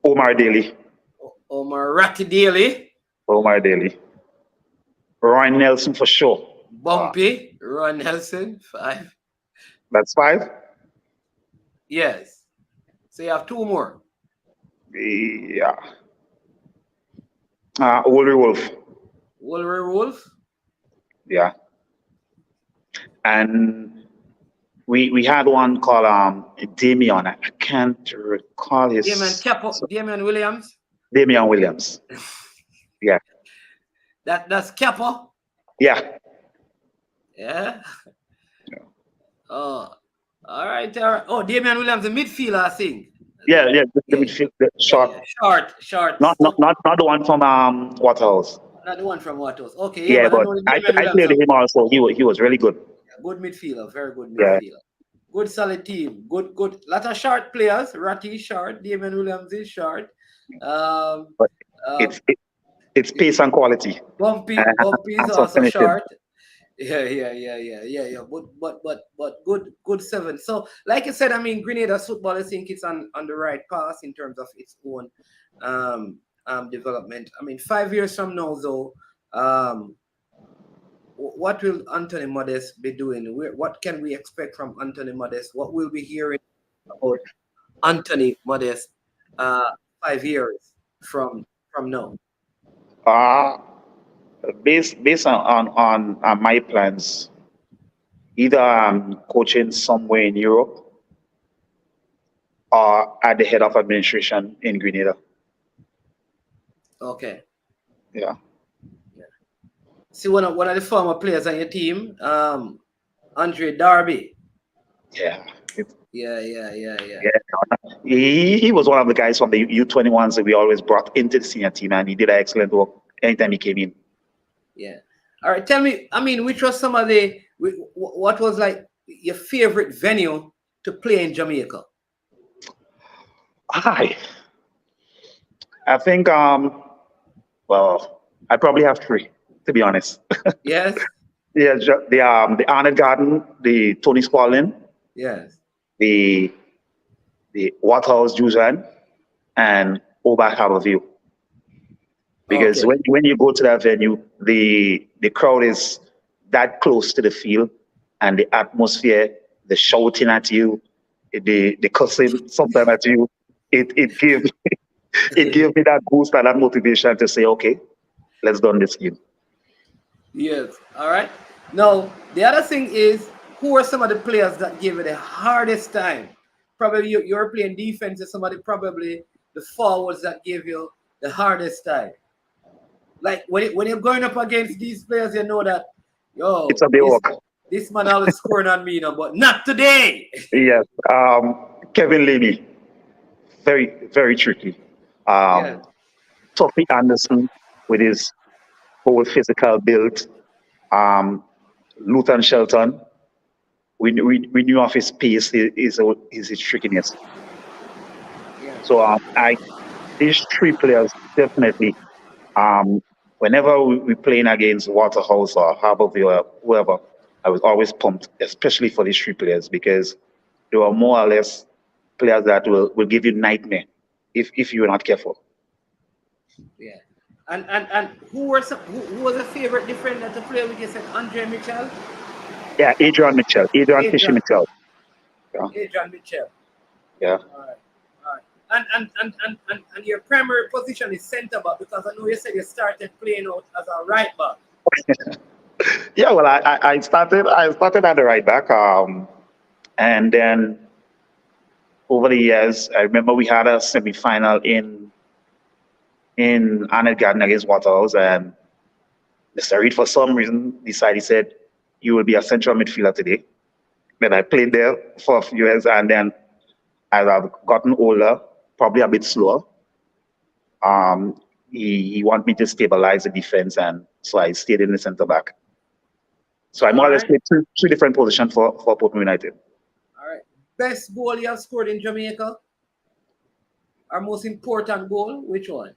Omar Daly. Omar Ratty Daly, Omar Daly. Ryan Nelson for sure. Bumpy, Ron Nelson, 5. That's five. Yes. So you have 2 more. Yeah. Wolverine Wolf. Wolverine Wolf. Yeah. And we had one called Damian. I can't recall his Damian Williams. Damian Williams. Yeah. That's Capo. Yeah. Yeah. Oh, all right. Oh, Damian Williams, the midfielder, I think. Yeah, the Yeah, midfield, the short. Short. Not the one from Waterhouse. Not the one from Watos. Okay, yeah, Yeah, but I but know the Damian I Williams. played with him also. He was really good. Good midfielder, very good Yeah. midfielder. Good solid team. Good. Lot of short players. Ratty is short. Damian Williams is short. But Um, it's pace and quality. Bumpy And is some also finishing. short. Yeah. But good 7. So, like I said, I mean, Grenada's football, I think it's on the right path in terms of its own development. I mean, 5 years from now, though, what will Anthony Modeste be doing? What can we expect from Anthony Modeste? What will we hearing about Anthony Modeste 5 years from now? Based on my plans, either I'm coaching somewhere in Europe or at the head of administration in Grenada. Okay. Yeah. See, one of the former players on your team, Andre Darby. Yeah. Yeah. He was one of the guys from the U-21s that we always brought into the senior team, and he did excellent work anytime he came in. Yeah. All right. Tell me, I mean, which was some of what was like your favorite venue to play in Jamaica? I think well, I probably have 3, to be honest. Yes. Yeah, the Arnett Garden, the Tony Spalding, Yes. the Waterhouse Jusan, and Oba Harborview. Because Okay. when you go to that venue, the crowd is that close to the field, and the atmosphere, the shouting at you, the cussing sometimes at you, it gave it gave me that boost and that motivation to say, okay, let's done this game. Yes. All right. Now, the other thing is, who are some of the players that gave you the hardest time? Probably you're playing defense, and somebody probably the forwards that gave you the hardest time. Like when you're going up against these players, you know that, It's a big work. this man always scoring on me, but not today. Yes. Kevin Lamy, very, very tricky. Yeah. Tuffy Anderson with his whole physical build. Luton Shelton. we knew of his pace, his trickiness. Yeah. So these three players definitely. Um, Whenever we playing against Waterhouse or Harborview or whoever, I was always pumped, especially for these three players because they were more or less players that will give you nightmare if you're not careful. Yeah. And who was a favorite defender to play with? You said Andre Mitchell? Yeah, Adrian Mitchell, Adrian Fishy Adrian, Mitchell. Yeah, Adrian Mitchell. yeah. All right. All right. And your primary position is centre back because I know you said you started playing out as a right back. Yeah, well, I started at the right back, and then over the years, I remember we had a semi-final in Arnold Garden against Waterhouse, and Mr. Reed, for some reason, decided he said, "You will be a central midfielder today." Then I played there for a few years, and then as I've gotten older, probably a bit slower, he wanted me to stabilize the defense, and so I stayed in the centre back. So I more or less Alright. played three different positions for Portmore United. All right. Best goal you have scored in Jamaica? Our most important goal? Which one?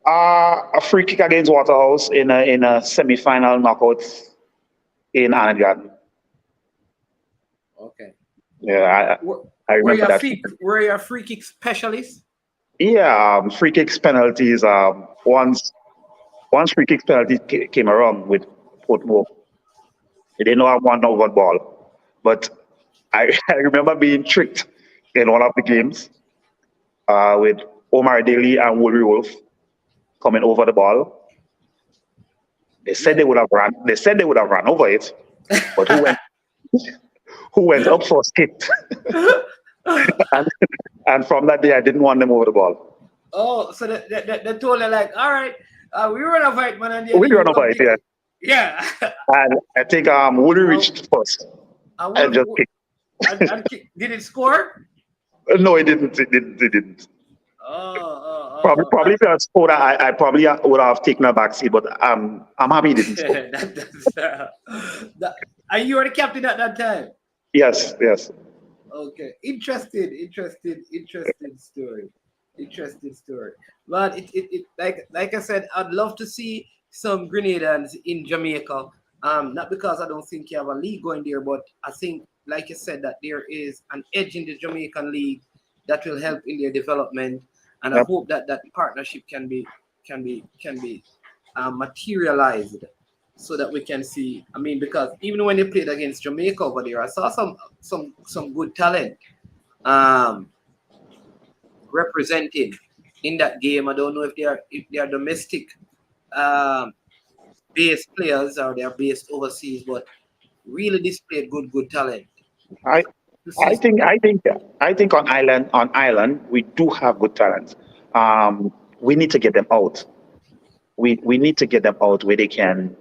A free kick against Waterhouse in a semi-final knockout in Arnold Garden. Okay. Yeah, I remember that. Were you a free kick specialist? Yeah, free kicks, penalties. Once free kicks penalty came around with Portmore, they didn't know I want over ball, but I remember being tricked in one of the games with Omar Daly and Woolry Wolf coming over the ball. They said they would have run. They said they would have run over it, but who went up first hit? and from that day, I didn't want them over the ball. Oh, so they told you like, all right, we run over it, man, and We run over it, yeah. Yeah. And I think Woolry reached first and just kicked. Did it score? No, it didn't. It didn't. Probably if I had scored, I probably would have taken a backseat, but I'm happy he didn't score. And you were the captain at that time? Yes. Okay. Interesting story. Interesting story. But it like I said, I'd love to see some Grenadans in Jamaica. Not because I don't think you have a league going there, but I think, like you said, that there is an edge in the Jamaican league that will help in their development. And I hope that partnership can be materialized so that we can see. I mean, because even when they played against Jamaica over there, I saw some good talent represented in that game. I don't know if they are domestic based players or they are based overseas, but really displayed good talent. I think on island we do have good talent. We need to get them out. We need to get them out where they can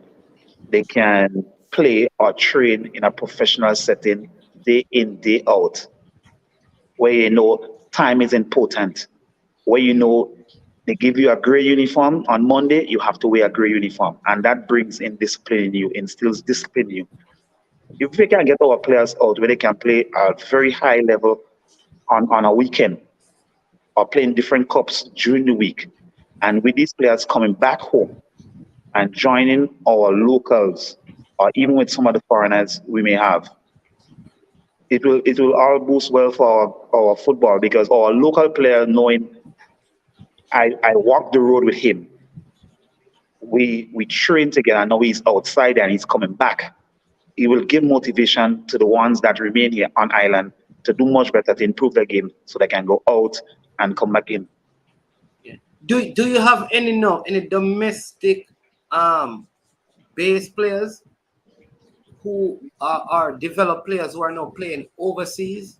play or train in a professional setting day in, day out, where you know time is important, where you know they give you a gray uniform on Monday, you have to wear a gray uniform, and that brings in discipline in you, instills discipline in you. If we can get our players out where they can play at very high level on a weekend or playing different cups during the week, and with these players coming back home and joining our locals or even with some of the foreigners we may have, it will all boost well for our football because our local player knowing I walked the road with him. We train together. Now he's outside and he's coming back. It will give motivation to the ones that remain here on island to do much better, to improve their game so they can go out and come back in. Yeah. Do you have any domestic base players who are developed players who are now playing overseas?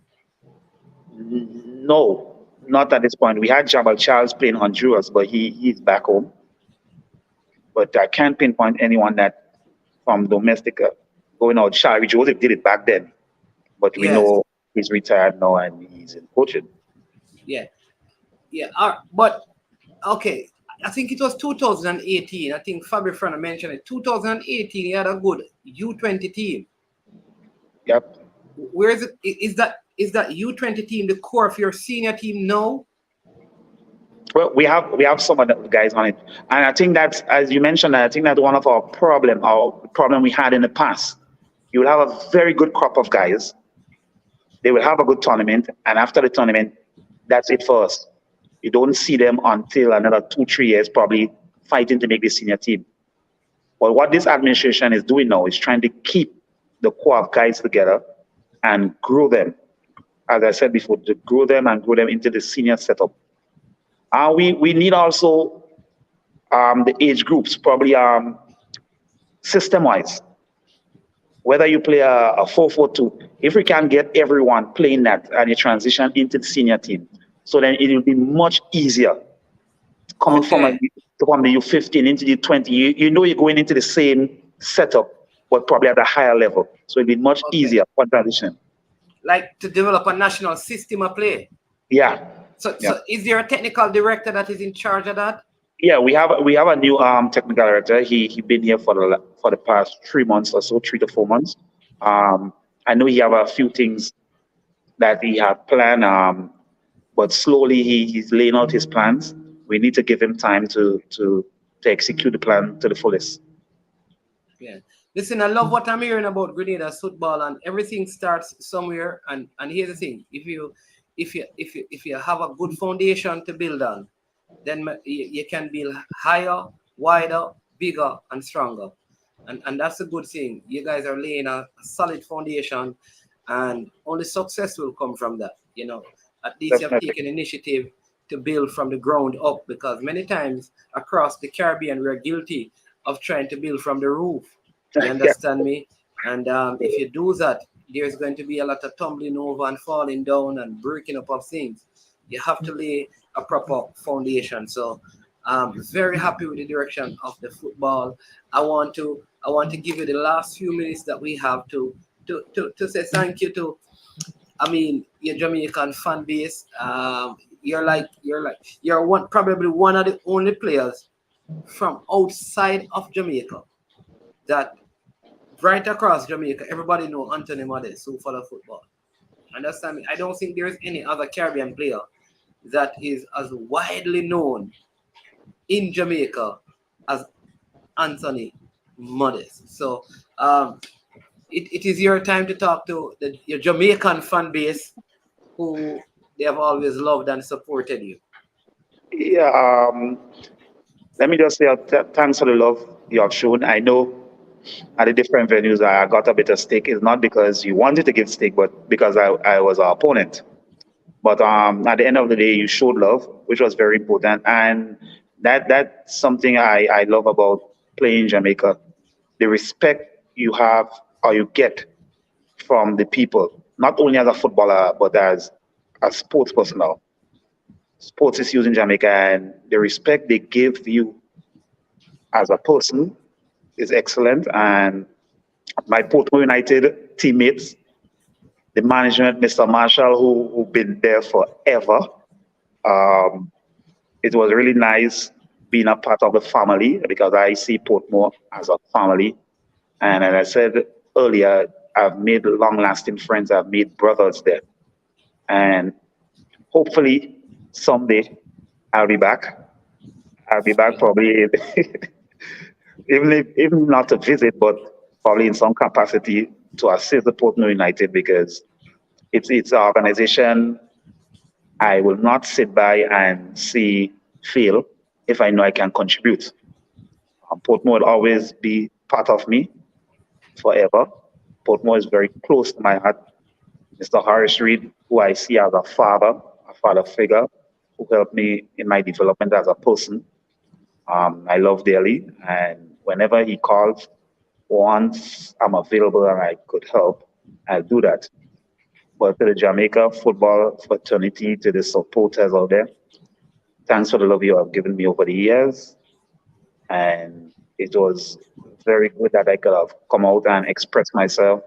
No, not at this point. We had Jabal Charles playing Honduras, but he's back home. But I can't pinpoint anyone that from domestic going out. Shari Joseph did it back then, but we know he's retired now and he's in coaching. Yeah. But okay, I think it was 2018. I think Fabio Frana mentioned it. 2018, he had a good U-20 team. Yep. where is it? Is that U-20 team the core of your senior team now? Well, we have some of the guys on it, and I think that's, as you mentioned, I think that's one of our problem we had in the past. You will have a very good crop of guys. They will have a good tournament, and after the tournament, that's it for us. You don't see them until another 2-3 years, probably fighting to make the senior team. But what this administration is doing now is trying to keep the core of guys together and grow them. As I said before, to grow them and grow them into the senior setup. We need also the age groups, probably system-wise. Whether you play a 4-4-2, if we can get everyone playing that and you transition into the senior team, so then it will be much easier coming from the U15 into the U20. You know you're going into the same setup, but probably at a higher level. So it'll be much easier for transition. Like to develop a national system of play. Yeah. So is there a technical director that is in charge of that? Yeah, we have a new technical director. He been here for the past 3 months or so, 3 to 4 months. I know he have a few things that he had planned, but slowly he's laying out his plans. We need to give him time to execute the plan to the fullest. Yeah. Listen, I love what I'm hearing about Grenada's football, and everything starts somewhere. And here's the thing: if you have a good foundation to build on, then you can build higher, wider, bigger, and stronger. And that's a good thing. You guys are laying a solid foundation, and only success will come from that. You know, at least you have taken initiative to build from the ground up, because many times across the Caribbean, we're guilty of trying to build from the roof. You understand me? And if you do that, there's going to be a lot of tumbling over and falling down and breaking up of things. You have to lay a proper foundation. So I'm very happy with the direction of the football. I want to give you the last few minutes that we have to say thank you to, I mean, your Jamaican fan base. You're probably one of the only players from outside of Jamaica that right across Jamaica, everybody know Anthony Modeste who follow football. Understand me? I don't think there's any other Caribbean player that is as widely known in Jamaica as Anthony Modeste. So it is your time to talk to your Jamaican fan base who they have always loved and supported you. Yeah. Let me just say thanks for the love you have shown. I know at the different venues I got a bit of stake. It's not because you wanted to give stake, but because I was our opponent. But at the end of the day, you showed love, which was very important. And that's something I love about playing in Jamaica. The respect you have or you get from the people, not only as a footballer, but as a sports personnel. Sports is used in Jamaica, and the respect they give you as a person is excellent. And my Portmore United teammates, the management, Mr. Marshall, who've been there forever. It was really nice being a part of the family, because I see Portmore as a family. And as I said earlier, I've made long-lasting friends. I've made brothers there. And hopefully someday I'll be back. I'll be back probably, even not to visit, but probably in some capacity to assist the Portmore United, because it's an organization I will not sit by and see fail if I know I can contribute. Portmore will always be part of me forever. Portmore is very close to my heart. Mr. Harris Reed, who I see as a father figure, who helped me in my development as a person, I love dearly. And whenever he calls, once I'm available and I could help, I'll do that. But to the Jamaica football fraternity, to the supporters out there, thanks for the love you have given me over the years. And it was very good that I could have come out and express myself,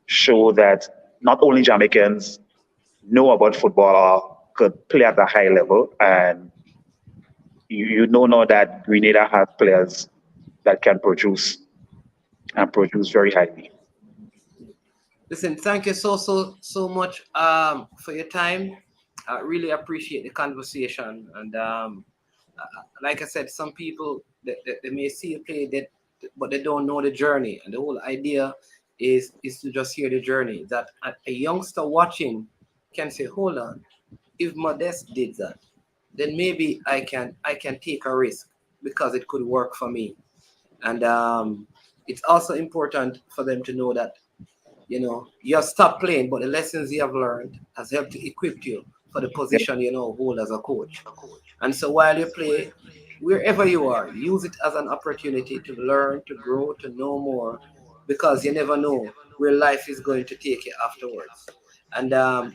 show that not only Jamaicans know about football or could play at a high level, and you know now that Grenada has players that can produce and produce very highly. Listen, thank you so much for your time. I really appreciate the conversation. And like I said, some people they may see you play that, but they don't know the journey. And the whole idea is to just hear the journey. That a youngster watching can say, "Hold on, if Modeste did that, then maybe I can take a risk because it could work for me." And it's also important for them to know that you have stopped playing, but the lessons you have learned has helped to equip you for the Yeah. position hold as a coach. And so while you play, wherever you are, use it as an opportunity to learn, to grow, to know more, because you never know where life is going to take you afterwards. And I'm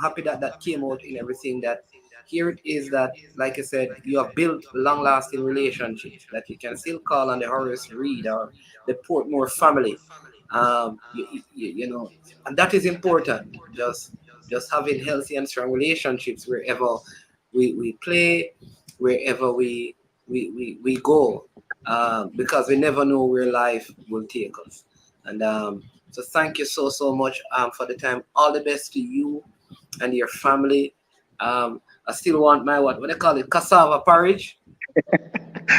happy that that came out in everything. That here it is that, like I said, you have built long-lasting relationships that you can still call on the Horace Reed or the Portmore family. And that is important. Just having healthy and strong relationships wherever we play, wherever we go, because we never know where life will take us. And so thank you so much for the time. All the best to you and your family. I still want my what they call it, cassava porridge.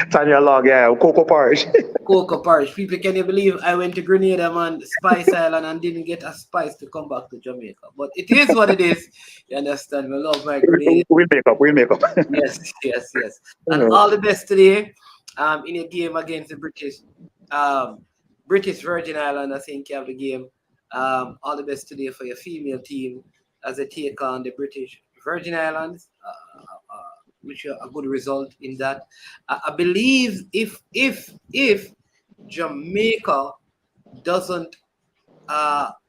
Tanya Log, yeah, Cocoa Porridge. Cocoa porridge. People, can you believe I went to Grenada, man, Spice Island, and didn't get a spice to come back to Jamaica? But it is what it is. You understand? I love my Grenada. We'll make up. We'll make up. Yes. And all the best today in your game against the um, British Virgin Island. I think you have the game. All the best today for your female team as they take on the British Virgin Islands. Which are a good result in that. I believe if Jamaica doesn't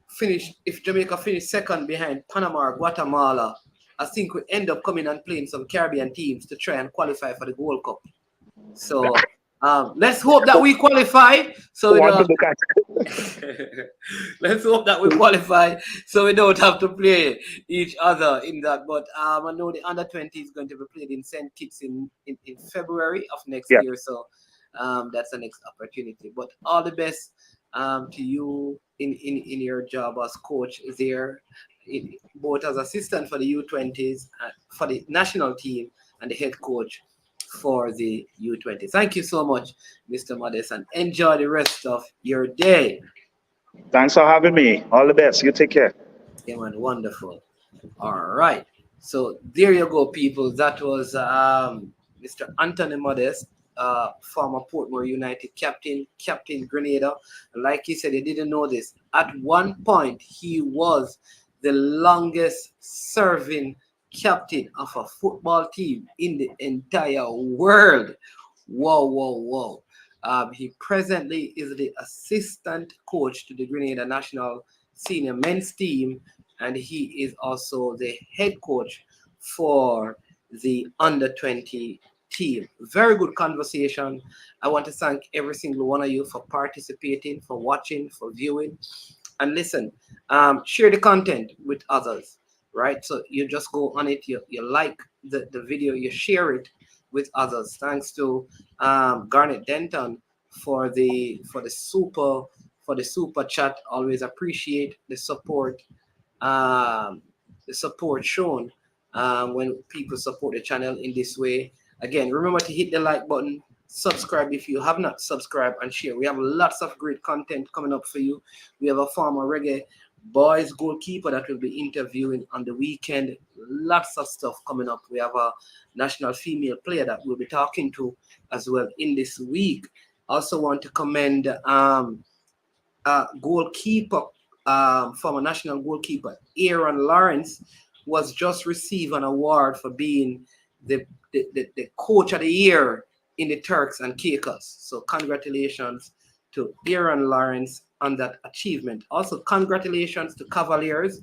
finish, if Jamaica finish second behind Panama or Guatemala, I think we end up coming and playing some Caribbean teams to try and qualify for the Gold Cup. So let's hope that we qualify. So we Want to don't. look at Let's hope that we qualify, so we don't have to play each other in that. But I know the under 20 is going to be played in St. Kitts in February of next Yeah. year. So that's the next opportunity. But all the best to you in your job as coach there, both as assistant for the U20s, for the national team, and the head coach for the U20. Thank you so much, Mr. Modest, and enjoy the rest of your day. Thanks for having me. All the best. You take care. Yeah, man, wonderful. All right. So there you go, people. That was Mr. Anthony Modest, former Portmore United Captain Grenada. Like he said, he didn't know this. At one point, he was the longest serving captain of a football team in the entire world. Whoa. He presently is the assistant coach to the Grenada national senior men's team, and he is also the head coach for the under 20 team. Very good conversation. I want to thank every single one of you for participating, for watching, for viewing. And listen, share the content with others, right? So you just go on it, you like the video, you share it with others. Thanks to Garnet Denton for the super chat. Always appreciate the support shown when people support the channel in this way. Again, remember to hit the like button, subscribe if you have not subscribed, and share. We have lots of great content coming up for you. We have a former reggae boys goalkeeper that will be interviewing on the weekend. Lots of stuff coming up. We have a national female player that we'll be talking to as well in this week. Also want to commend goalkeeper, former national goalkeeper Aaron Lawrence, was just received an award for being the coach of the year in the Turks and Caicos. So congratulations to Aaron Lawrence on that achievement. Also congratulations to Cavaliers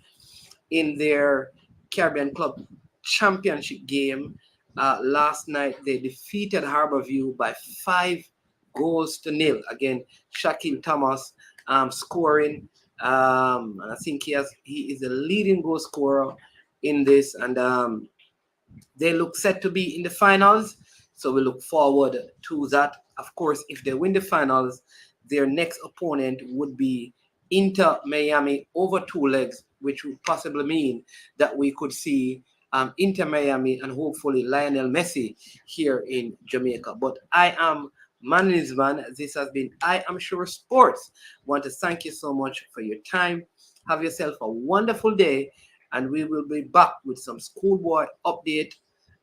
in their Caribbean Club Championship game. Last night they defeated Harborview by 5-0. Again, Shaquille Thomas scoring. And I think he is the leading goal scorer in this, and they look set to be in the finals. So we look forward to that. Of course, if they win the finals, their next opponent would be Inter Miami over 2 legs, which would possibly mean that we could see Inter Miami and hopefully Lionel Messi here in Jamaica. But I am Man. This has been I Am Sure Sports. Want to thank you so much for your time. Have yourself a wonderful day, and we will be back with some schoolboy update,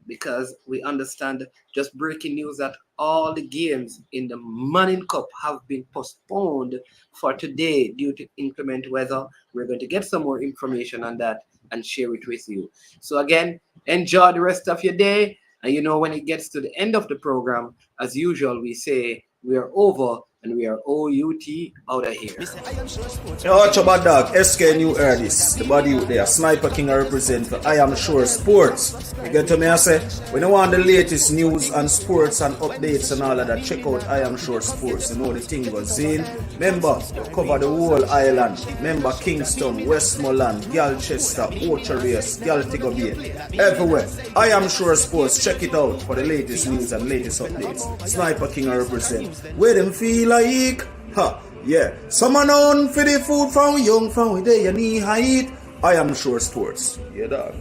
because we understand just breaking news that all the games in the Manning Cup have been postponed for today due to inclement weather. We're going to get some more information on that and share it with you. So again, enjoy the rest of your day. And you know, when it gets to the end of the program, as usual, we say we are over and we are OUT out of here. Yo, watch your bad dog, SK New Earthis, the body out there, Sniper King I represent for I Am Sure Sports. You get to me, I say, when you want the latest news and sports and updates and all of that, check out I Am Sure Sports. You know the thing goes in. Remember, cover the whole island. Remember Kingston, Westmoreland, Galchester, Ocho-Race, Galtigo Bay, everywhere. I Am Sure Sports, check it out for the latest news and latest updates. Sniper King I represent. Where them feel like, yeah. Someone on for the food from young, from where they need height. I Am Sure Sports. Yeah, dog.